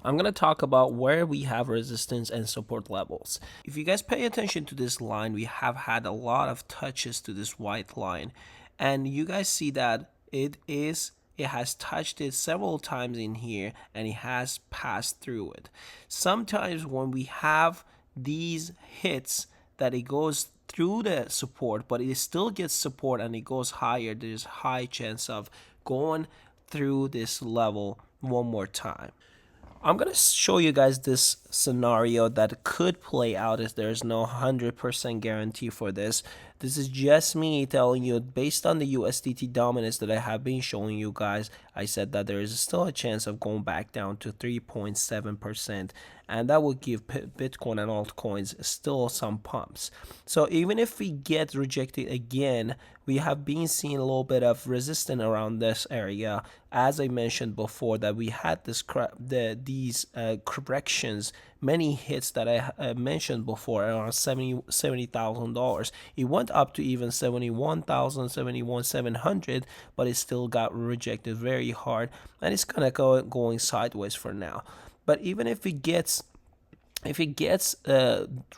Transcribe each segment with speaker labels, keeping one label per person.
Speaker 1: I'm going to talk about where we have resistance and support levels. If you guys pay attention to this line, we have had a lot of touches to this white line, and you guys see that it has touched it several times in here and it has passed through it. Sometimes when we have these hits that it goes through the support, but it still gets support and it goes higher, there's high chance of going through this level one more time. I'm going to show you guys this scenario that could play out as there's no 100% guarantee for this. This is just me telling you based on the USDT dominance that I have been showing you guys. I said that there is still a chance of going back down to 3.7%, and that would give Bitcoin and altcoins still some pumps. So even if we get rejected again, we have been seeing a little bit of resistance around this area. As I mentioned before, that we had these corrections, many hits that I mentioned before around $70,000. It went up to even 71,000, 71,700, but it still got rejected very hard, and it's kind of going sideways for now. But even if it gets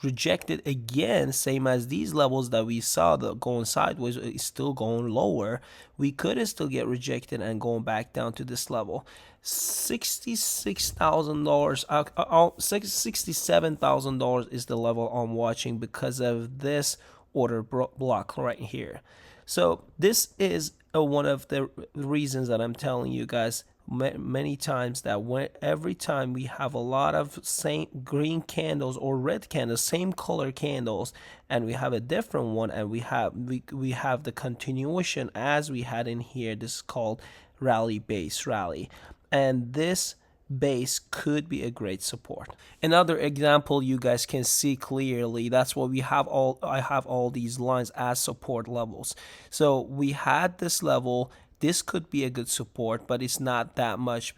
Speaker 1: rejected again, same as these levels that we saw, the going sideways is still going lower, we could still get rejected and going back down to this level. $66,000, $67,000 is the level I'm watching because of this order block right here. So this is one of the reasons that I'm telling you guys many times that every time we have a lot of same green candles or red candles, same color candles, and we have a different one, and we have the continuation as we had in here. This is called rally base rally, and this base could be a great support. Another example you guys can see clearly, that's what we have I have all these lines as support levels. So we had this level. This could be a good support, but it's not that much.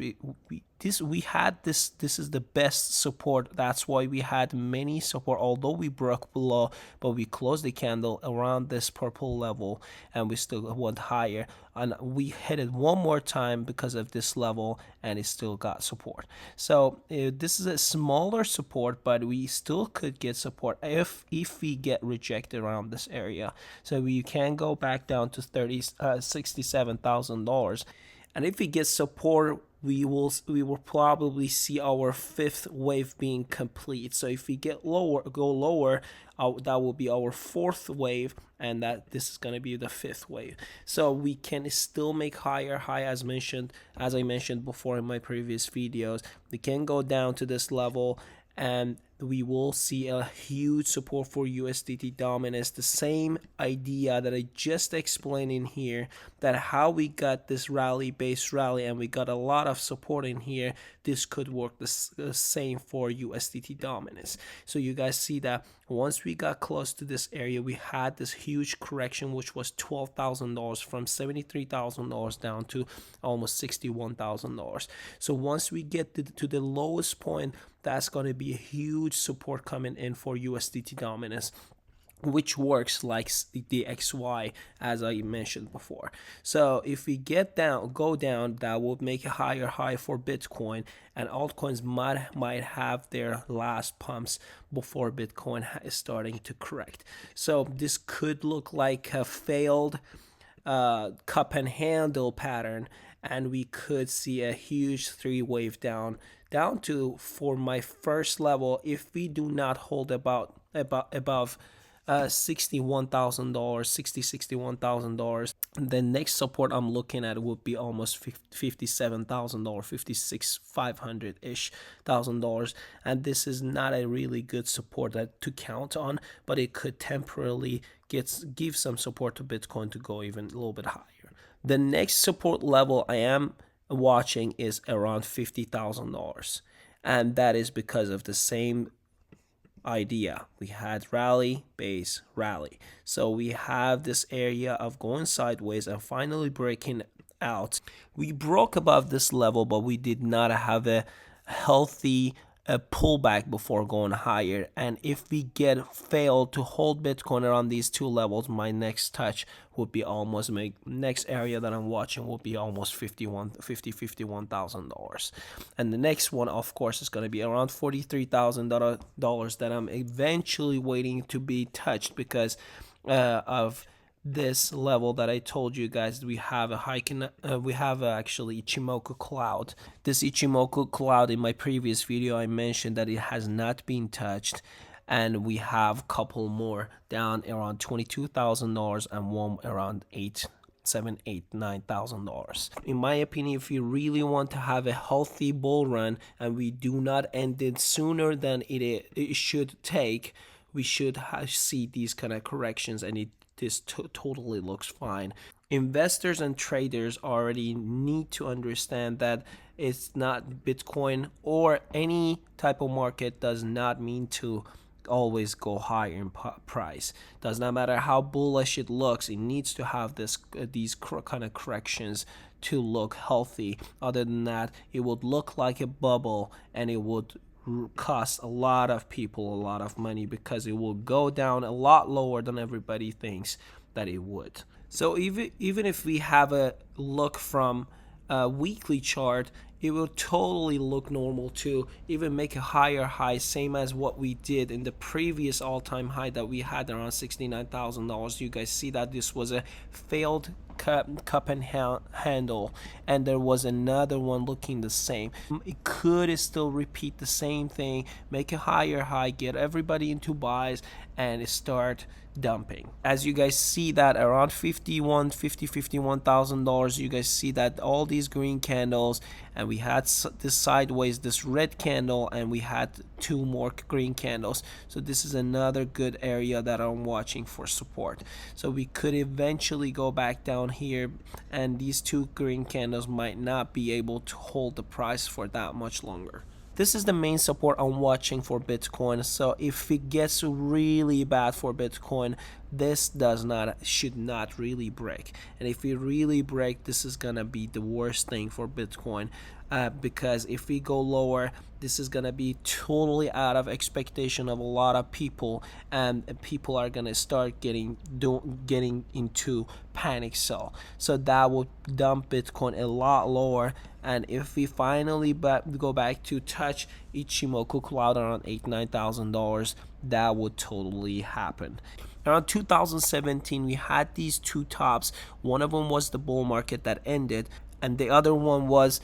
Speaker 1: This is the best support. That's why we had many support, although we broke below, but we closed the candle around this purple level and we still went higher, and we hit it one more time because of this level and it still got support. So this is a smaller support, but we still could get support if we get rejected around this area. So we can go back down to $67,000, and if we get support, we will probably see our fifth wave being complete. So if we go lower, that will be our fourth wave, and that this is going to be the fifth wave. So we can still make higher high, as I mentioned before in my previous videos. We can go down to this level, and we will see a huge support for USDT dominance. The same idea that I just explained in here, that how we got this rally-based rally and we got a lot of support in here, this could work the same for USDT dominance. So you guys see that once we got close to this area, we had this huge correction, which was $12,000 from $73,000 down to almost $61,000. So once we get to the lowest point, that's going to be a huge support coming in for USDT dominance, which works like the XY as I mentioned before. So if we go down, that will make a higher high for Bitcoin, and altcoins might have their last pumps before Bitcoin is starting to correct. So this could look like a failed cup and handle pattern, and we could see a huge three-wave down to, for my first level, if we do not hold above $61,000, $61,000. The next support I'm looking at would be almost $57,000, $56,500-ish $1,000, and this is not a really good support to count on, but it could temporarily give some support to Bitcoin to go even a little bit higher. The next support level I am watching is around $50,000, and that is because of the same idea. We had rally, base, rally. So we have this area of going sideways and finally breaking out. We broke above this level, but we did not have a healthy a pullback before going higher. And if we get failed to hold Bitcoin around these two levels, my next touch would be almost next area that I'm watching will be almost $51,000. And the next one, of course, is going to be around $43,000 that I'm eventually waiting to be touched because of this level that I told you guys. We have actually Ichimoku cloud. This Ichimoku cloud, in my previous video I mentioned that it has not been touched, and we have a couple more down around $22,000 and one around $9,000. In my opinion, if you really want to have a healthy bull run and we do not end it sooner than it should take, we should see these kind of corrections, and this totally looks fine. Investors and traders already need to understand that it's not Bitcoin or any type of market does not mean to always go higher in price. Does not matter how bullish it looks, it needs to have these kind of corrections to look healthy. Other than that, it would look like a bubble, and it would cost a lot of people a lot of money because it will go down a lot lower than everybody thinks that it would. So even if we have a look from a weekly chart, it will totally look normal to even make a higher high, same as what we did in the previous all-time high that we had around $69,000. You guys see that this was a failed cup and handle, and there was another one looking the same. It could still repeat the same thing, make a higher high, get everybody into buys, and start dumping. As you guys see that around $51,000, you guys see that all these green candles, and we had this sideways, this red candle, and we had two more green candles. So this is another good area that I'm watching for support. So we could eventually go back down here, and these two green candles might not be able to hold the price for that much longer. This is the main support I'm watching for Bitcoin. So if it gets really bad for Bitcoin, this should not really break. And if it really break, this is gonna be the worst thing for Bitcoin. Because if we go lower, this is gonna be totally out of expectation of a lot of people, and people are gonna start getting into panic sell. So that will dump Bitcoin a lot lower. And if we finally go back to touch Ichimoku cloud around $9,000, that would totally happen. Around 2017, we had these two tops. One of them was the bull market that ended, and the other one was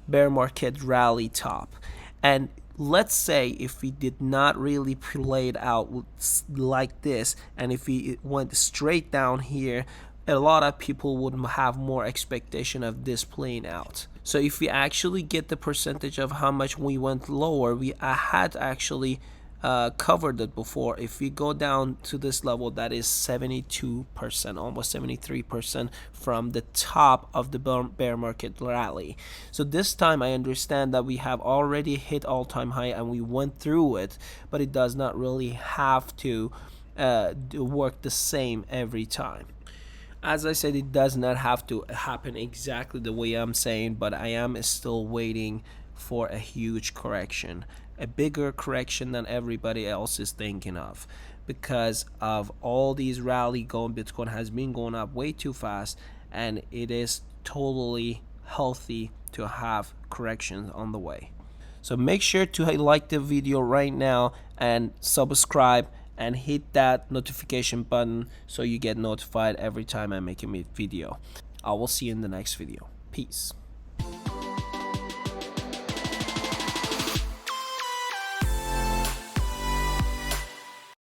Speaker 1: bear market rally top. And let's say if we did not really play it out like this, and if we went straight down here, a lot of people would have more expectation of this playing out. So if we actually get the percentage of how much we went lower, I had actually covered it before. If we go down to this level, that is 72%, almost 73% from the top of the bear market rally. So this time I understand that we have already hit all-time high and we went through it, but it does not really have to work the same every time. As I said, it does not have to happen exactly the way I'm saying, but I am still waiting for a huge correction, a bigger correction than everybody else is thinking of, because of all these rally going. Bitcoin has been going up way too fast, and it is totally healthy to have corrections on the way. So make sure to like the video right now and subscribe and hit that notification button so you get notified every time I make a video. I will see you in the next video. Peace.